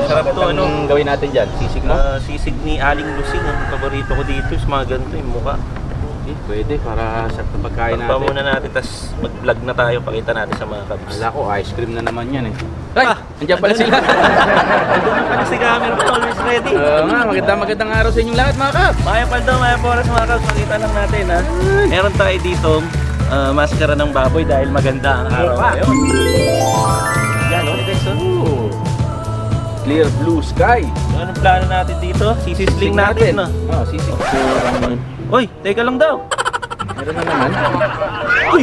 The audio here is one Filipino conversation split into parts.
Sarap to, ano? Anong gawin natin dyan? Sisig mo? Sisig ni Aling Lusing. Ang paborito ko dito is mga ganito yung mukha. Pwede, para sa pagkain natin. Takpa muna natin, tapos mag-vlog na tayo. Pakita natin sa mga kabs. Ala ko, ice cream na naman yan eh. Ay! Nandiyan pala sila! Andun pa si camera ko, always ready. Oo nga, magandang araw sa inyong lahat mga kap! Maya paldo, maya oras mga kabs. Pakita lang natin ha. Meron tayo dito maskara ng baboy dahil maganda ang araw ngayon. Yan o. Clear blue sky! Anong plano natin dito? Sisisling natin no? Oo, sisig. Uy, teka lang daw. Meron na naman. Uy!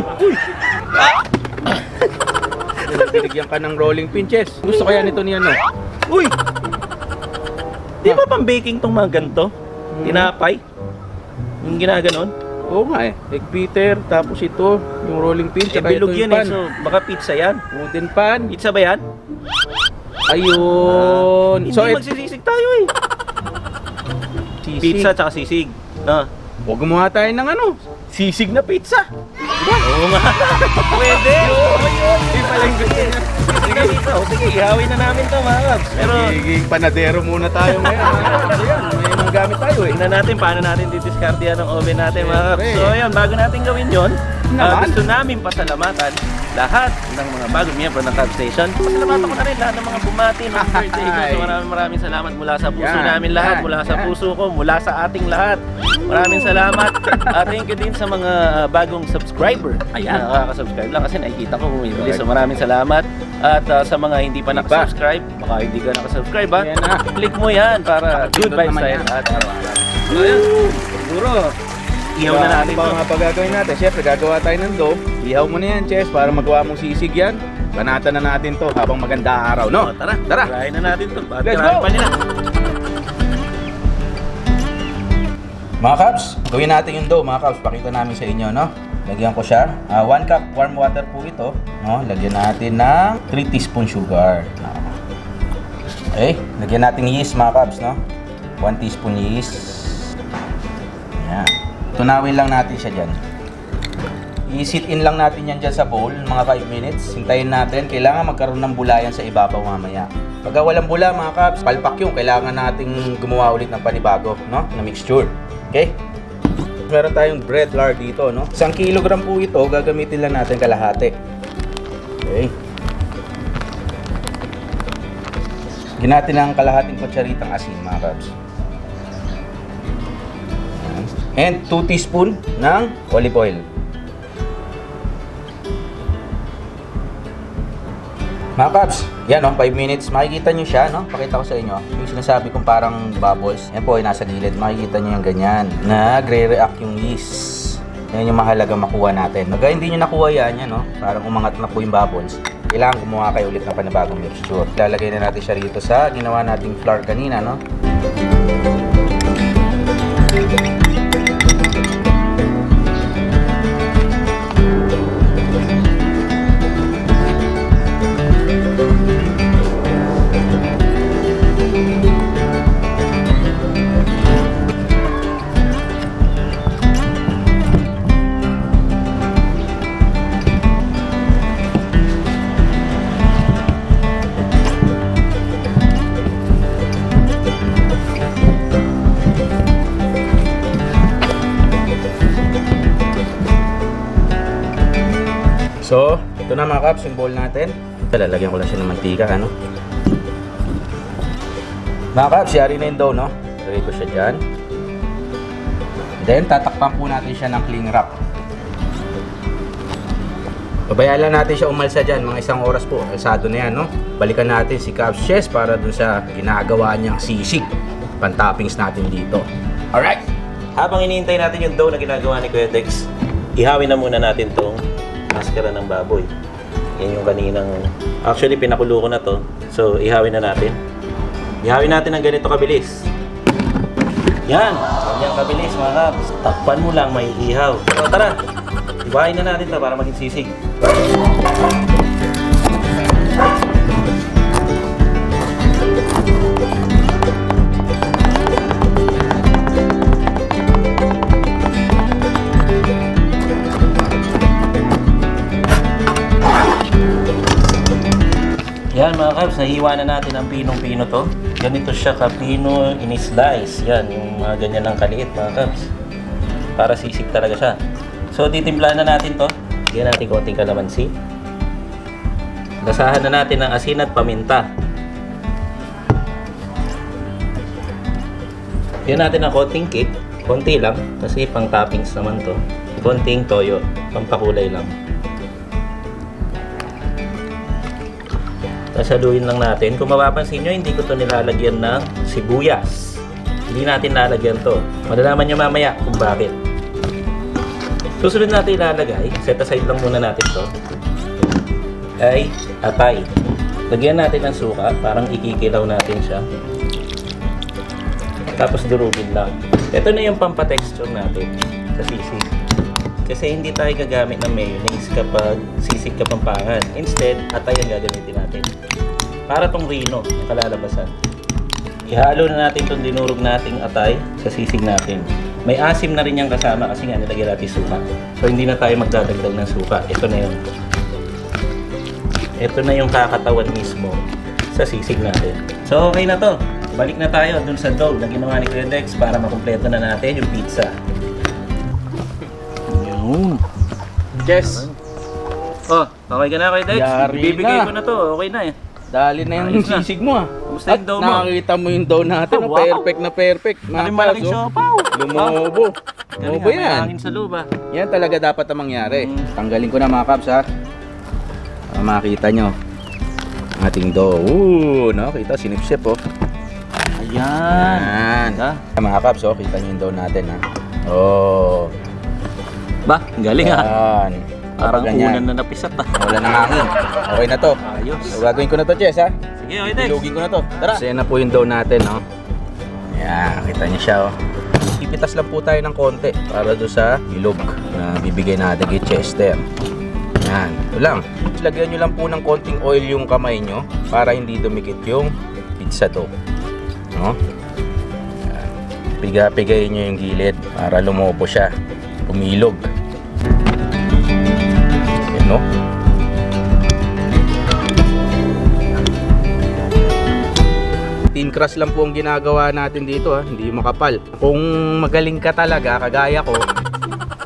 Binigyan ka ng rolling pinches. Gusto kaya nito ni ano? Uy! Di ba pang baking tong mga ganito? Tinapay? Yung ginaganon? Oo nga eh. Egg beater, tapos ito, yung rolling pin, tsaka ito Bilog yung yun pan. so baka pizza yan. Wooden pan. Pizza ba yan? Ayun. Hindi So, magsisisig tayo eh. sisig. Pizza tsaka sisig. No. Huwag gumawa tayo ng ano? Sisig na pizza. Oo nga. Pwede. Hindi pala yung gusto niya. Sige dito. Sige, ihawin na namin to mga kabs. Pero Magiging panadero muna tayo ngayon. Ayan, may mga gamit tayo eh. tingnan natin paano natin didiskartehan ng oven natin mga kabs. Siyempre. So ayun, bago natin gawin yun, Naman. gusto namin pasalamatan lahat ng mga bagong miyembro ng Cab Station. Pasalamatan ko na rin lahat ng mga bumati ng birthday ko. So maraming salamat mula sa puso Yan, namin lahat, yan, mula sa yan. puso ko, mula sa ating lahat. Maraming salamat. Thank you din sa mga bagong subscriber. Ayan, nakaka-subscribe lang kasi nakikita ko bumibili. So maraming salamat. At sa mga hindi pa nakasubscribe, baka hindi ka nakasubscribe ha, Yan na. click mo yan para good Pindot vibes naman tayo yan. at araw-araw. So ayun, siguro ihaw na natin Ano pa to. mga pagagawin natin? Siyempre, gagawa tayo ng dough. Ihaw mo na yan, Chess, para magawa mong sisig yan. Banatan na natin to habang maganda ang araw, no? Oh, tara, Tara! tirahin na natin to. Bakit Let's tirahin go! pa nila? Mga Cubs, gawin natin yung dough, mga Cubs. Pakita namin sa inyo, no? Lagyan ko siya. 1 cup warm water po ito. No? Lagyan natin ng 3 teaspoon sugar. No? Okay, lagyan natin yeast, mga Cubs, no? 1 teaspoon yeast. Yan. Tunawin lang natin siya dyan. I-sit in lang natin yan dyan sa bowl, mga 5 minutes. Hintayin natin. Kailangan magkaroon ng bulayan sa ibabaw mamaya. Pagka walang bula, mga Cubs, palpak yung. Kailangan nating gumawa ulit ng panibago, no? Na mixture. Okay? Meron tayong bread flour dito, no? 1 kilogram po ito, gagamitin lang natin kalahati. Okay. Ginatin ng kalahating kutsaritang asin, mga Cubs. And 2 teaspoon ng olive oil. Mga Cubs, yan o, 5 minutes. Makikita nyo siya, no? Pakita ko sa inyo. Yung sinasabi kong parang bubbles. Yan po ay nasa gilid. Makikita nyo yung ganyan. Nagre-react yung yeast. Yan yung mahalaga makuha natin. Pag hindi nyo nakuha yan, no? Parang umangat na po yung bubbles. Kailangan gumawa kayo ulit ng panibagong mixture. Lalagay na natin siya rito sa ginawa nating flour kanina, no? So, ito na mga Cubs, yung bowl natin. Lalagyan ko lang siya ng mantika, ano? Mga Cubs, yari na yung dough, no? Lagay ko siya dyan. Then, tatakpan po natin siya ng cling wrap. Pabayaan lang natin siya umalsa dyan, mga 1 oras po. Alsado na yan, no? Balikan natin si Cubs Chess para dun sa ginagawa niyang sisig. Pan-toppings natin dito. Alright! Habang iniintay natin yung dough na ginagawa ni Kuya Dex, ihawin na muna natin tong maskara ng baboy. Yan yung kaninang... Actually, pinakulo ko na to. So, ihawin na natin. Ihawin natin ng ganito kabilis. Yan! Yan kabilis, mga kabs. Takpan mo lang, may ihaw. So, tara! Ibahin na natin to para maging sisig. Yan mga kabs. kabs, nahiwa na natin ang pinong-pino to. Ganito siya ka-pino in-slice. Yan, yung mga ganyan ng kaliit mga kabs. Para sisig talaga siya. So, titimplahan na natin to. Bigyan natin konting kalamansi. Lasahan na natin ng asin at paminta. Bigyan natin ng konting cake. Konti lang, kasi pang toppings naman to. Konting toyo, pampakulay lang. Sasaluin lang natin. Kung mapapansin nyo, hindi ko to nilalagyan ng sibuyas. Hindi natin lalagyan to. Malalaman nyo mamaya kung bakit. Susunod natin ilalagay, set aside lang muna natin to, ay atay. Lagyan natin ng suka, parang ikikilaw natin siya. Tapos durugin lang. Ito na yung pampatexture natin sa sisig. Kasi hindi tayo gagamit ng mayonnaise kapag sisig kapampangan. Instead, atay ang gagamitin natin. Para tong rino, yung kalalabasan. Ihalo na natin itong dinurog nating atay sa sisig natin. May asim na rin yung kasama kasi nga nilagyan natin suka. So hindi na tayo magdadagdag ng suka. Ito na yun. Ito na yung kakatawan mismo sa sisig natin. So okay na to. Balik na tayo dun sa dough na ginawa ni Kuya Dex para makumpleto na natin yung pizza. Yun. Yes. Oh, okay ka na Kuya Dex? Yari Bibigay na. ko na to. Okay na eh. Dali na yung Ayos na. sisig mo ah. Kumusta yung dough mo? Nakakita mo yung dough natin. Oh, wow. Perfect na perfect. Malaking siopaw. Lumobo. Galing Lumobo ha, may yan. hangin sa loob ah. Yan talaga dapat ang mangyari. Mm. Tanggalin ko na mga kabs ha. Para makita nyo. Ang ating dough. Ooh, no? Kita sinipsip oh. Ayan. Yan. Ha? Mga kabs oh, kita nyo yung dough natin ha. Oh. Ba, galing ha. Yan. Parang Kapag ganyan, unan na napisat ah. wala nang hangin. Okay na to. Ayos. So, gagawin ko na to, Jess ha. Sige, okay Dex. Ilugin ko na to. Tara. So, yan na po yung dough natin, no? Yan, kita niyo siya, oh. Ipitas lang po tayo ng konti para doon sa ilog na bibigay natin kay Chester. Yan, ito lang. Lagyan nyo lang po ng konting oil yung kamay nyo para hindi dumikit yung pizza dough. No? Yan. Piga-pigayin nyo yung gilid para lumobo siya. Pumilog. Yan, no? Thin crust lang po ang ginagawa natin dito ha, hindi makapal. Kung magaling ka talaga, kagaya ko,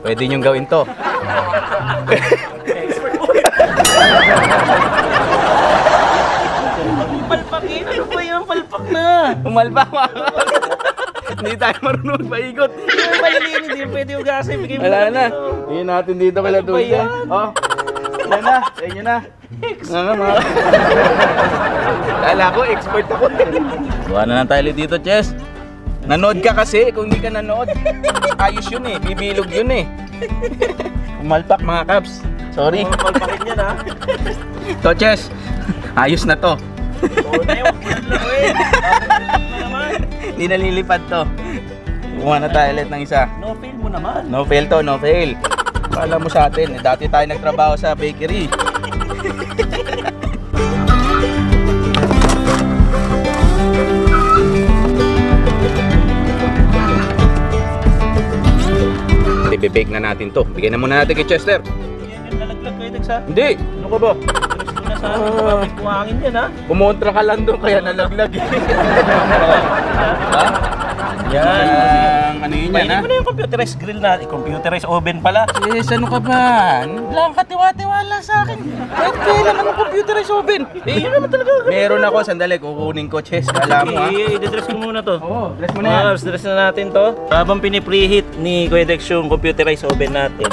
pwede nyong gawin to. Palpakin, ano ba yan? Palpak na. Umalba mo. Hindi tayo marunong paigot. Yung maliliin, hindi pwede yung gasa. Bigay mo Wala na. dito. Tingin natin dito kala Ano ba Dulce. yan? Oh. Yan na, sa inyo na. Nga mga. Kala ko, expert ako. Buwan na lang tayo dito, Chess. Nanood ka kasi, kung hindi ka nanood, ayos yun eh, bibilog yun eh. Umalpak mga Cubs. Sorry. Oh, palpakin yan ha. To, Chess, ayos na to. Oo na yung lang eh. Palpak na naman. Hindi nalilipad to. Kumuha na tayo ulit ng isa. No fail mo naman. No fail to, no fail. Pala mo sa atin, dati tayo nagtrabaho sa bakery. I-bake na natin to. Bigyan na muna natin kay Chester. Yan yung nalaglag ko Dex ha. Hindi, ano ka ba? Gusto ko na sa akin, kapag kuhangin yan ha. Kumontra ka lang doon kaya nalaglag. Ha? Yan, ano yun yan Mainin ha? mo na yung computerized grill natin. Computerized oven pala. Yes, ano ka ba? Lang katiwa-tiwala sa akin. Kahit kailan ano computerized oven? Eh, yun naman talaga. Meron ako, sandali, kukunin ko, Chess. Kala mo ha? Okay, i-dress ko muna to. Oo, dress mo na Mga yan. Cubs, dress na natin to. Habang pinipreheat ni Kuya Dex yung computerized oven natin,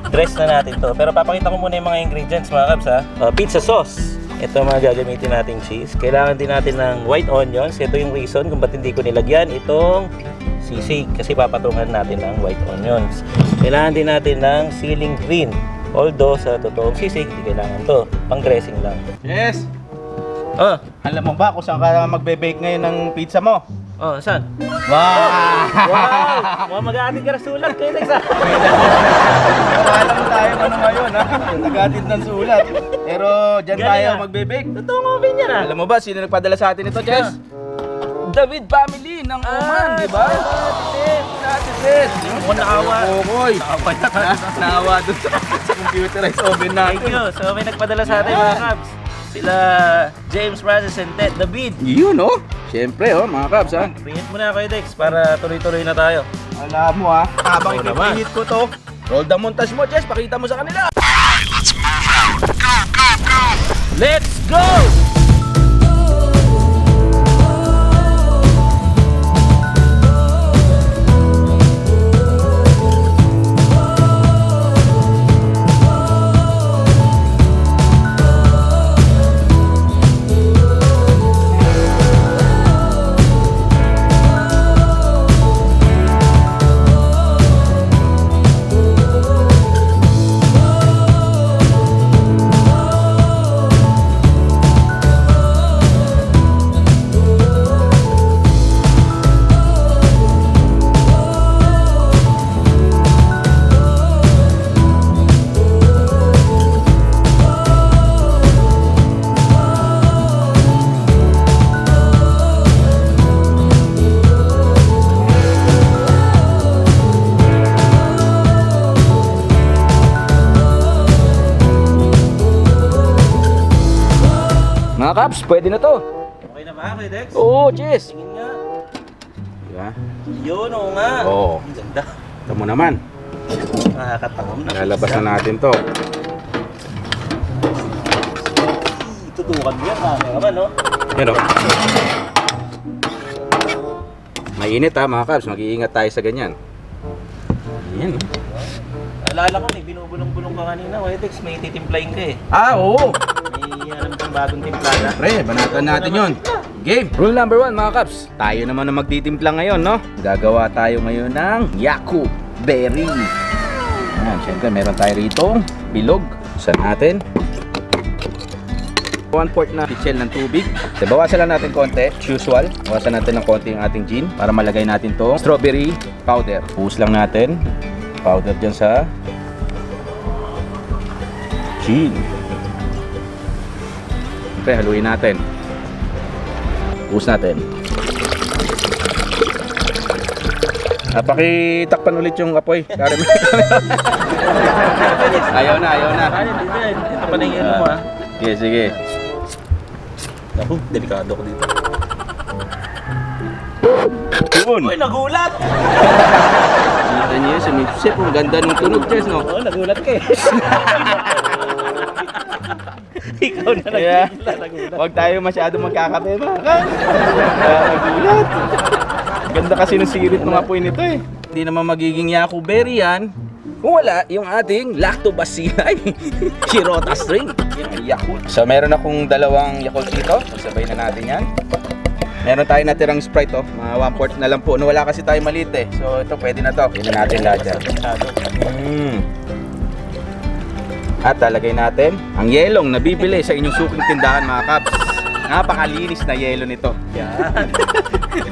dress na natin to. Pero papakita ko muna yung mga ingredients mga Cubs ha. Pizza sauce. Ito ang mga gagamitin nating cheese. Kailangan din natin ng white onions. Ito yung reason kung ba't hindi ko nilagyan itong sisig. Kasi papatungan natin ng white onions. Kailangan din natin ng ceiling green. Although sa totoong sisig, hindi kailangan to. Pang dressing lang. Yes! Oh, Alam mo ba kung saan ka magbe-bake ngayon ng pizza mo? oh, saan? Wow! Wow! Mag-aatin ka na sulat Kuya Dex ha. Alam mo tayo ano ngayon ha? Nagatid ng sulat. Pero dyan Galing, tayo ah. magbe-bake. Totoong oven yan ha. Alam mo ba sino nagpadala sa atin ito, Chess? David family ng Oman, di ba? Tit. Mukhang naawa. Kokoy. Naawa doon sa computerized oven natin. Thank you. So may nagpadala sa atin mga Cubs. Sila James Francis and Ted David. Yun, oh. Siyempre, oh, mga Cubs, ha. Pingit mo na Kuya Dex para tuloy-tuloy na tayo. Alam mo, ha. Habang Oo naman. ipipinit ko to, roll the montage mo, Jess. Pakita mo sa kanila. Let's go! Mga Cubs, pwede na to. Okay na ba Kuya Dex? Oo, Jess. Tingin nga. Diba? Yun, oo nga. Oo. Ang ganda. Ito mo naman. Nakakatakam na. Lalabas na natin to. Tutukan mo yan, cameraman, no? Yan, oh. Mainit, ha, mga Cubs. Mag-iingat tayo sa ganyan. Yan, oh. Alala ko, may binubulong-bulong ka kanina, Kuya Dex. May titimplahin ka eh. Ah, oo. May alam kang bagong timplada. Pre, banatan natin yon. Game! Rule number 1, mga Cubs. Tayo naman ang magtitimpla ngayon, no? Gagawa tayo ngayon ng Yaku Berry. Ayan, syempre meron tayo rito bilog. Usan natin 1/4 na pitchel ng tubig. So, bawasan lang natin konti, as usual. Bawasan natin ng konti yung ating gin para malagay natin to strawberry powder. Push lang natin powder dyan sa gin. Siyempre, haluin natin. Push natin. Pakitakpan ulit yung apoy. Ayaw na, ayaw na. Ito pa na yung ano mo, ha? Sige, sige. Naku, delikado ko dito. Yun! Uy, nagulat! Kita niyo, sumipsip. Ang ganda ng tunog, Jess, no? Oo, nagulat ka eh. Ikaw na Kaya, nagulat. huwag tayo masyado magkakape, mga Cubs. Nagulat. Ganda kasi ng sirit ng apoy nito eh. Hindi naman magiging Yaku Berry yan kung wala yung ating lactobacilli Shirota string. Yung Yakult. So meron akong dalawang Yakult dito. Sabay na natin yan. Meron tayo natirang Sprite, oh. Mga 1/4 na lang po. No, wala kasi tayo maliit eh. So ito pwede na to. Pwede na natin lahat yan. At lalagay natin ang yelong na bibili sa inyong suking tindahan, mga Cubs. Napakalinis na yelo nito. Yan.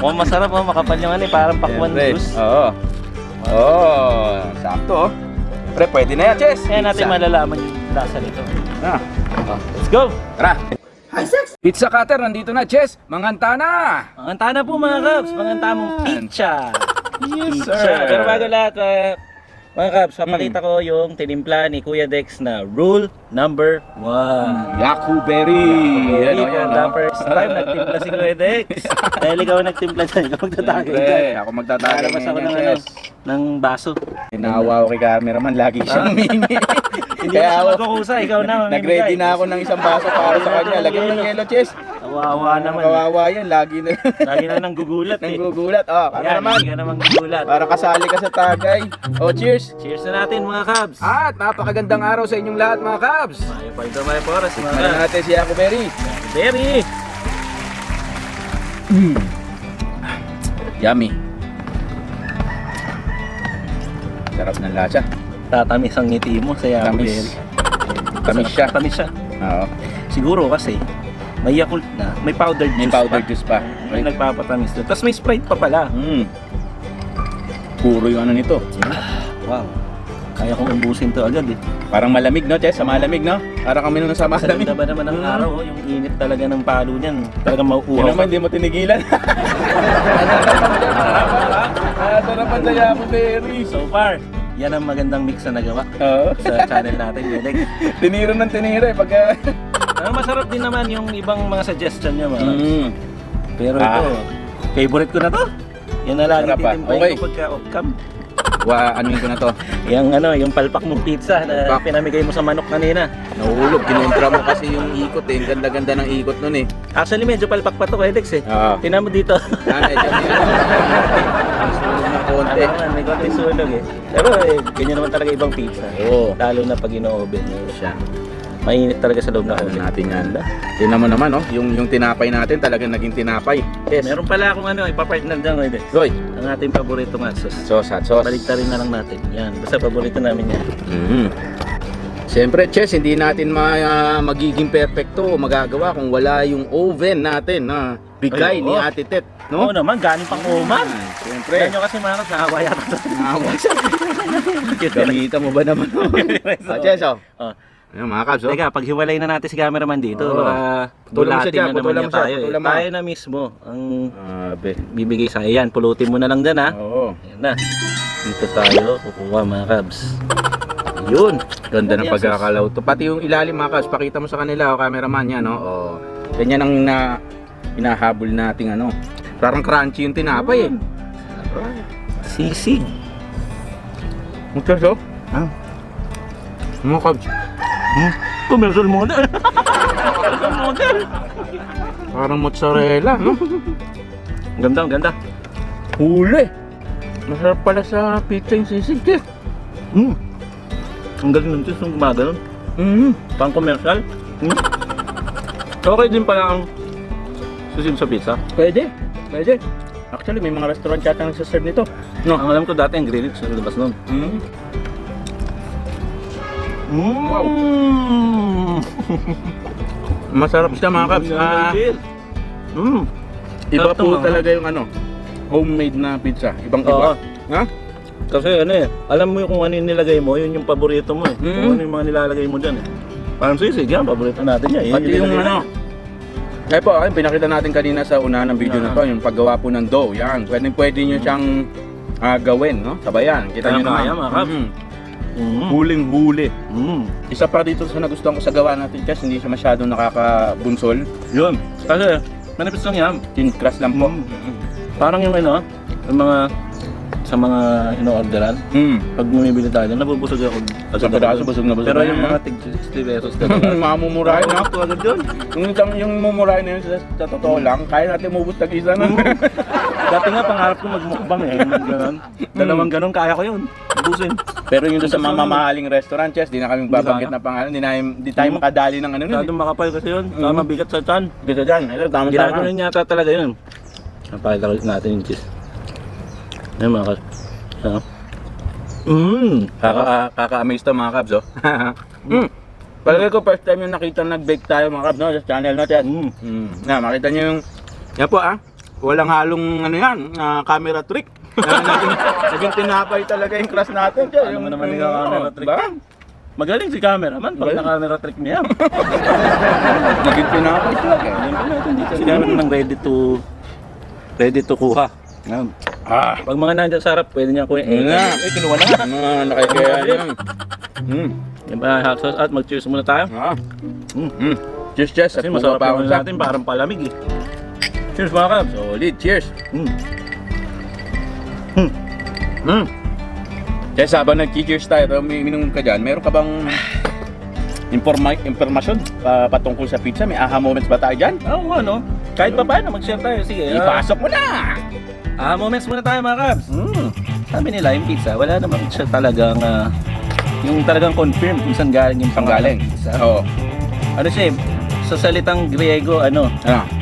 Oh, masarap oh, makapal yung ano eh, parang pakwan Siyempre. juice. Oo. Oo, sakto, oh. Pre, pwede na yan, Chess. Kaya natin Pizza. malalaman yung lasa nito. Ah. Let's go! Tara. Pizza cutter, nandito na, Chess. Manghanta na. Manganta na po mga Cubs, manganta mong pizza. Yes, Pizza. Pero bago lahat, mga Cubs, papakita ko yung tinimpla ni Kuya Dex na rule number 1. Yaku Berry. Yan, oh, yan, The oh. first time nagtimpla si Kuya Dex. Dahil ikaw ang nagtimpla dyan, ikaw magtatagay Siyempre, dyan. ako magtatagay Lalabas ako ngayon, ng, ano, Chess. ng baso. Tinawa ko kay cameraman, lagi siyang humingi. Hindi na siya magkukusa, ikaw na. Nag-ready na ako ng isang baso para sa kanya. Lagyan mo ng yellow, Chess. Kawawa naman. Kawawa yan, lagi na. Lagi na nang gugulat eh. Nanggugulat. Oh, Ayan, naman. hindi ka naman gugulat. Para kasali ka sa tagay. Oh, cheers. Cheers na natin mga Cubs. At napakagandang araw sa inyong lahat, mga Cubs. Mayo pa ito, mayo pa oras mga Tikman Cubs. natin si Yaku Berry. Berry! Yummy. Sarap ng lasa. Tatamis ang ngiti mo sa Yaku Tamis. Berry. Tamis siya. Tamis siya. Oo. Siguro kasi may Yakult na, may powdered May juice powder pa. juice pa. May nagpapatamis doon. Tapos may Sprite pa pala. Puro yung ano nito. Wow. Kaya kong umbusin to agad eh. Parang malamig, no, Chess? Sa malamig, no? Parang kami nung sa Sa malamig. ganda ba naman ng araw, oh, yung init talaga ng palo niyan. Talagang Yan mauuhaw naman, hindi mo tinigilan. Sarapan sa Yaku Berry. So far, yan ang magandang mix na nagawa Oo. sa channel natin, Kuya Dex. Tiniro ng tiniro eh. Pagka Masarap din naman yung ibang mga suggestion nyo, mga Kabs. Mm. Pero ito, favorite ko na to. Yan na lagi Sarap, titimpayin okay. ko pagka off-cam. Anuin ko na to. Yung palpak mong pizza na Palpak. pinamigay mo sa manok kanina. Nahulog, kinontra mo kasi yung ikot eh. Ang ganda-ganda ng ikot nun eh. Actually, medyo palpak pa to, Edex eh. Oo. Tinan mo dito. Medyo na konti. May konting sunog eh. Pero ganyan naman talaga ibang pizza. Oo. Lalo na pag ino-oven. Siya. Mainit talaga sa loob ng Ano oven. natin yan. Tingnan mo naman, oh. Yung tinapay natin talagang naging tinapay. Yes. Meron pala akong ipapartner dyan, Edex. Goy. Ang ating paborito nga, sauce. Sauce, hot sauce. Baliktarin na lang natin. Yan, basta paborito namin yan. Siyempre, Chess, hindi natin magiging perfecto o magagawa kung wala yung oven natin na bigay Ay, ni oo. Ate Tet. Oo No? naman, galing pang uman. Siyempre. Kaya nyo kasi mga nakawa yata sa Nakawa siya. Gamitan mo ba naman? Chess, oh. Oh. Ayun, mga kabs, oh. Teka, paghiwalay na natin si cameraman dito, Oo. baka Putulan mo siya tulatin dyan, na naman putulan niya mo siya, tayo. putulan mo. Tayo na mismo ang Abe. bibigay sa yan. Pulutin mo na lang dyan, ha. Oo. Yan na. Dito tayo, kukuha mga kabs. Yun. Ganda ng Yes, pagkakalaw to. Pati yung ilalim, mga kabs, pakita mo sa kanila, oh, cameraman yan, no? Oh. Ganyan ang hinahabol nating ano. Parang crunchy yung tinapay, eh. Sisig. Muchas, oh. Ha? Mga kabs. Commercial model. Commercial model. Parang mozzarella, no? Ganda, ganda. Huli! Masarap pala sa pizza yung sisig, Chef. Ang galing ng cheese nung gumagano'n. Mm. Pang commercial. Okay din pala ang sisig sa pizza. Pwede. Pwede. Actually, may mga restaurant yata nagsaserve nito. No? Ang alam ko dati ang grilled sa labas nun. Mm. Wow! Masarap siya, mga kabs. Iba Sarap po to, mga talaga yung ano, homemade na pizza. Ibang Oo. iba. Ha? Kasi alam mo yung kung ano yung nilagay mo, yun yung paborito mo eh. Kung ano yung mga nilalagay mo dyan eh. Parang sisig yan, paborito natin yan. Yan Pati yung nilalagay ano. Eh po, ayun, pinakita natin kanina sa una ng video na to, yung paggawa po ng dough. Yan, pwede nyo siyang gawin, no? Sabayan. Kita nyo Kaya, naman. mga kabs. Huling-huli. Mm. Isa pa dito sa nagustuhan ko sa gawa natin, Chess, hindi siya masyadong nakakabunsol. Yun. Kasi, manipis lang yan. Thin crust lang po. Parang yung yung mga sa mga ino-orderan. Pag bumibili tayo, nabubusog ako. Sa piraso, busog na busog Pero na yung yan, mga tig 60 pesos na Mamumurahin na. Ito agad yun. Yung mumurahin na yun sa totoo lang, kaya natin umubos tag-isa na. Dati nga pangarap ko magmukbang eh. Ganun. Dalawang ganun, kaya ko yun. Ubusin. Pero yung doon sa mamahaling restaurant, Chess, di na kami babanggit na pangalan, di tayo makadali ng ano nun. Masyadong makapal kasi yun. Tama bigat sa chan. Dito dyan, ito, tama-tama. Ginagawa rin yata talaga yun. Napakita ulit natin yung cheese. Ayun mga kabs. Kaka-amaze to, mga kabs, oh. Palagay ko first time yung nakita nag-bake tayo, mga kabs, no, sa channel no, Chess. Na, makita nyo yung, yan po walang halong ano yan, camera trick. Naging tinapay talaga yung crust natin, Chess. Ano mo naman yung camera trick? Ba? Magaling si cameraman pag Magaling. na-camera trick niya. Naging tinapay talaga. Ayun pa natin dito. Si cameraman nang ready to kuha. Yan. Pag mga nandiyan sa harap, pwede niya kuha. Kinuha na. Nakikaya yan. Yan ba hot sauce at mag-cheers muna tayo. Cheers, Chess. Kasi masarap yung natin, parang palamig eh. Cheers mga kabs. Solid, cheers. Chess, habang nag-cheers tayo, minum ka dyan, meron ka bang impormasyon patungkol sa pizza? May aha moments ba tayo dyan? Oo, ano? Kahit pa paano, mag-share tayo. Sige. Ipasok mo na! Moments muna tayo mga kabs. Sabi nila, yung pizza, wala naman siya talagang, yung talagang confirm kung saan galing yung Panggaling. pizza. Oo. Ano siya, sa salitang Griego,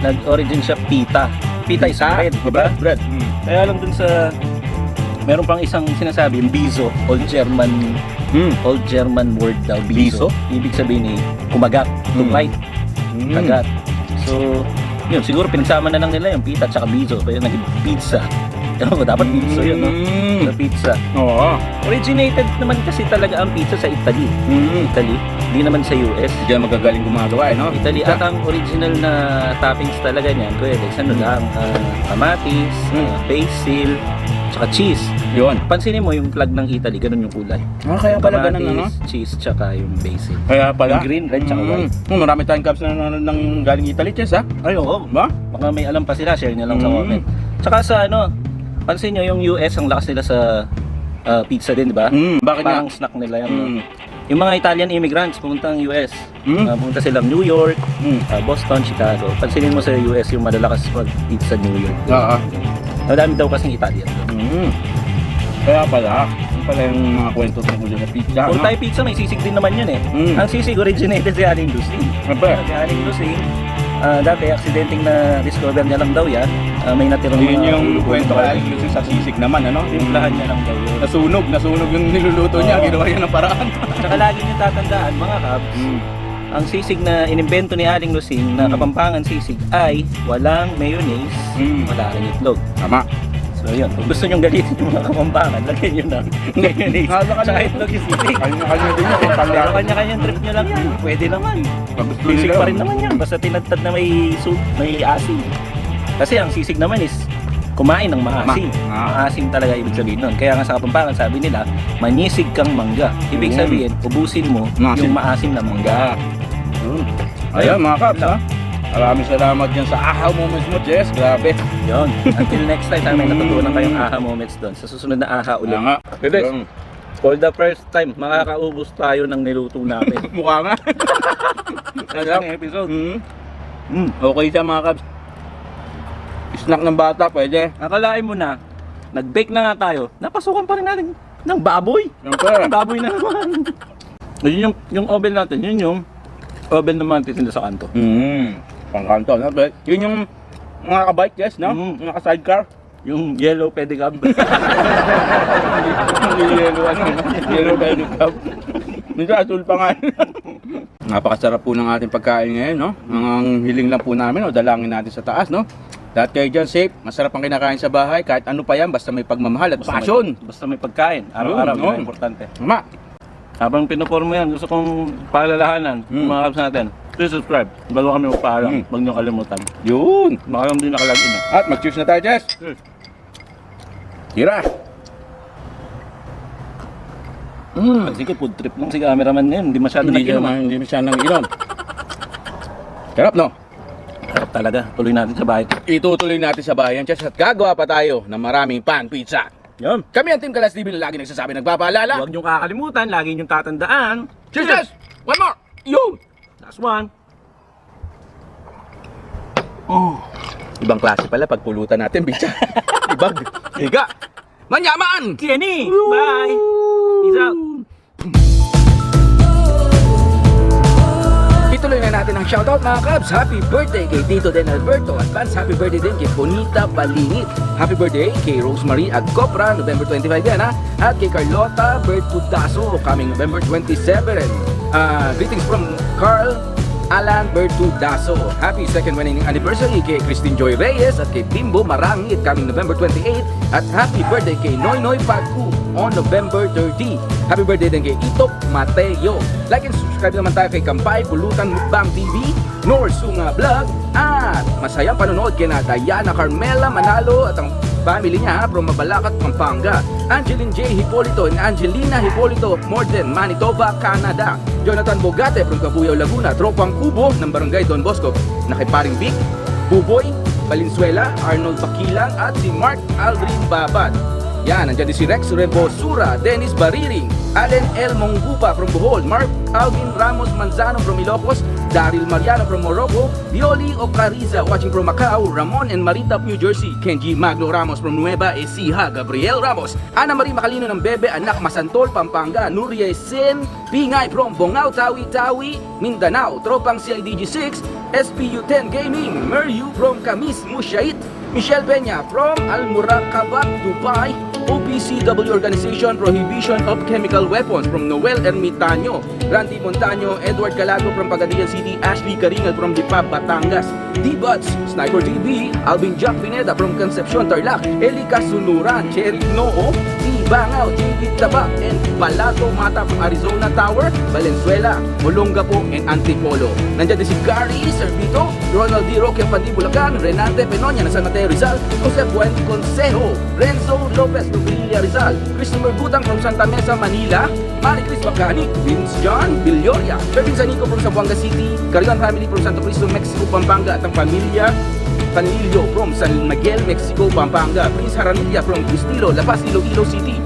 nag-origin siya pita. Pita is bread, di ba? Bread. Kaya lang dun sa, meron pang isang sinasabi, yung bizo, Old German word daw, bizo. Ibig sabihin kumagat, to bite, kagat. So, yun, siguro pinagsama na lang nila yung pita at saka bizo, kaya naging pizza. Ewan ko, dapat bizo yun, no? Sa pizza. Oo. Originated naman kasi talaga ang pizza sa Italy. Italy, hindi naman sa US. Diyan magagaling gumagawa, no? Italy, at ang original na toppings talaga niyan, pwede, ano lang, kamatis, basil, tsaka cheese. Yun. Pansinin mo yung flag ng Italy, ganun yung kulay. Kaya pala ganun, ano? Cheese, tsaka yung basil. Kaya pala. Yung green, red, tsaka white. Marami tayong cups na nang galing Italy, Chess, ha? Ay, oo. Ba? Baka may alam pa sila, share nyo lang sa comment. Tsaka sa pansin nyo yung US, ang lakas nila sa pizza din, di ba? Bakit nga? Parang snack nila yan. No? Yung mga Italian immigrants, pumunta ng US. Pumunta silang New York, Boston, Chicago. Pansinin mo sa US yung malalakas pag pizza New York. Oo. Madami daw kasing Italian. Kaya pala. Yung pala yung mga kwento tungkol sa pizza. Kung tayo pizza, may sisig din naman yun eh. Ang sisig originated si Aling Lucy. Si Aling Lucy, dati aksidenteng na discover niya lang daw yan. May natirang Yun mga yung ulo- kwento kaya yung sa sisig naman, ano? Timplahan niya lang daw yun. Nasunog yung niluluto niya, Oo. ginawa niya ng paraan. Tsaka lagi niyo tatandaan mga kabs, ang sisig na inimbento ni Aling Lusing na Kapampangan sisig ay walang mayonnaise, wala rin itlog. Tama. So yun, kung gusto niyong galitin yung mga Kapampangan, lagyan niyo ng mayonnaise. Tsaka itlog yung sisig. Kanya din yun. Pero kanya-kanyang trip niyo lang yan, pwede naman. Sisig pa rin naman yan, basta tinadtad na may soup, may asin. Kasi ang sisig naman is kumain ng maasim. Maasim talaga ibig sabihin nun. Kaya nga sa Kapampangan sabi nila, manisig kang mangga. Ibig sabihin, ubusin mo yung maasim na mangga. Ayun mga kaps, ha? Maraming salamat dyan sa aha moments mo, Jess. Grabe. Yun. Until next time, sana may natutunan kayong aha moments doon. Sa susunod na aha ulit. Nga. Pedes, for the first time, makakaubos tayo ng niluto natin. Mukha nga. Isang episode. Okay siya mga kaps. Snack ng bata, pwede. Akalain mo na, nag-bake na nga tayo, napasukan pa rin natin ng baboy. Siyempre. Baboy na naman. Yun yung oven natin, yun yung oven naman titinda sa kanto. Pangkanto, no? Yun yung mga kabike, yes, no? Mga ka-sidecar. Yung yellow pedicab. Yellow pedicab. Minsan asul pa nga. Napakasarap po ng ating pagkain ngayon, no? Ang hiling lang po namin, o dalangin natin sa taas, no? Lahat kayo dyan safe, masarap ang kinakain sa bahay, kahit ano pa yan, basta may pagmamahal at passion. Basta may pagkain, araw-araw, yun ang importante. Tama. Habang pinuporm mo yan, gusto kong paalalahanan, mga kabs natin. Please subscribe, bago kami magpaalam, huwag niyo kalimutan. Yun. Baka lang din nakalagin na. At mag-cheers na tayo, Jess. Tira. Sige, food trip lang si cameraman ngayon, hindi masyado nag-inom. Hindi masyadong inom. Sarap, no? Sarap talaga, tuloy natin sa bahay. Itutuloy natin sa bayan, Jess, at gagawa pa tayo ng maraming pan pizza. Yan. Kami ang Team Kalas TV na lagi nagsasabi nagpapaalala. Huwag niyong kakalimutan, lagi niyong tatandaan. Cheers, Jess! One more! Yun! Last one. Ibang klase pala pag pulutan natin, bitsa. Ibag. Higa. Manyaman! Kenny! Bye! Peace out! Ituloy na natin ang shoutout mga Cubs. Happy birthday kay Tito Den Alberto. Advance happy birthday din kay Bonita Palingit. Happy birthday kay Rosemary Agcopra, November 25 yan ha. At kay Carlota Bertudaso, coming November 27. Greetings from Carl Alan Bertudaso. Happy second wedding anniversary kay Christine Joy Reyes at kay Bimbo Marangit, coming November 28. At happy birthday kay Noy Noy Pagku on November 30. Happy birthday din kay Itok Mateo. Like and subscribe naman tayo kay Kampay Pulutan Mukbang TV, Norsunga Vlog, at masayang panonood kay na Diana Carmela Manalo at ang family niya from Mabalacat, Pampanga. Angeline J. Hipolito and Angelina Hipolito of Morden, Manitoba, Canada. Jonathan Bogate from Cabuyao, Laguna. Tropang Kubo ng Barangay Don Bosco na kay Paring Vic, Buboy Valenzuela, Arnold Bakilang at si Mark Aldrin Babad. Yan, nandiyan din si Rex Rebosura, Dennis Bariring, Allen L. Monggupa from Bohol, Mark Alvin Ramos Manzano from Ilocos, Daryl Mariano from Morocco, Violi Ocariza watching from Macau, Ramon and Marita of New Jersey, Kenji Magno Ramos from Nueva Ecija, Gabriel Ramos, Ana Marie Macalino ng Bebe, Anak Masantol, Pampanga, Nuria Sen, Pingay from Bongao, Tawi-Tawi, Mindanao, Tropang CIDG6, SPU10 Gaming, Meryu from Kamis, Musyait, Michelle Peña from Al-Murakabat, Dubai, OPCW Organization Prohibition of Chemical Weapons from Noel Ermitaño, Randy Montaño, Edward Calago from Pagadian City, Ashley Caringal from Dipab, Batangas, D-Buds, Sniper TV, Alvin Jack Pineda from Concepcion, Tarlac, Eli Casunuran, Cherry Noo, Bangao, JP Tabak, and Palato Mata from Arizona Tower, Valenzuela, Olongapo, and Antipolo. Nandiyan din si Gary Servito, Ronald D. Roque Pandi Bulacan, Renate Penonia ng San Mateo Rizal, Jose Buen Consejo, Renzo Lopez Nubilia Rizal, Christopher Gutang from Santa Mesa, Manila, Mari Chris Bacani, Vince John Villoria, Kevin Sanico from Zamboanga City, Carrion family from Santo Cristo, Mexico, Pampanga at ang pamilya Panilio from San Miguel, Mexico, Pampanga, Prince Haranilla from Cristilo, La Paz, Iloilo City,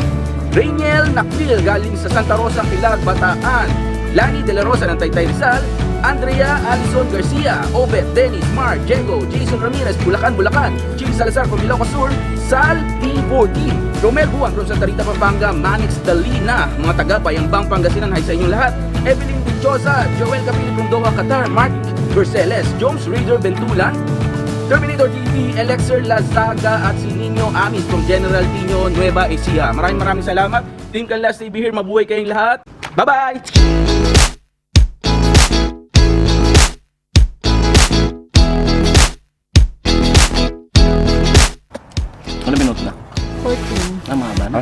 Rainiel Nakpil galing sa Santa Rosa, Pilar, Bataan, Lani De La Rosa ng Taytay Rizal, Andrea Alison Garcia, Obet, Dennis, Mark, Diego, Jason Ramirez, Bulacan, Chili Salazar from Ilocos Sur, Sal P14, Romel Juan from Santa Rita, Pampanga, Manix Dalina, mga taga Bayambang, Pangasinan, hi sa inyong lahat, Evelyn Dichosa, Joel Capili from Doha, Qatar, Mark Verceles, Jones Raider Bentulan, Terminator TV, Elexer Lazaga at si Nino Amis from General Tino, Nueva Ecija. Maraming salamat. Team Canlas TV here, mabuhay kayong lahat. Bye-bye! Ano minuto na? 14. Mahaba na.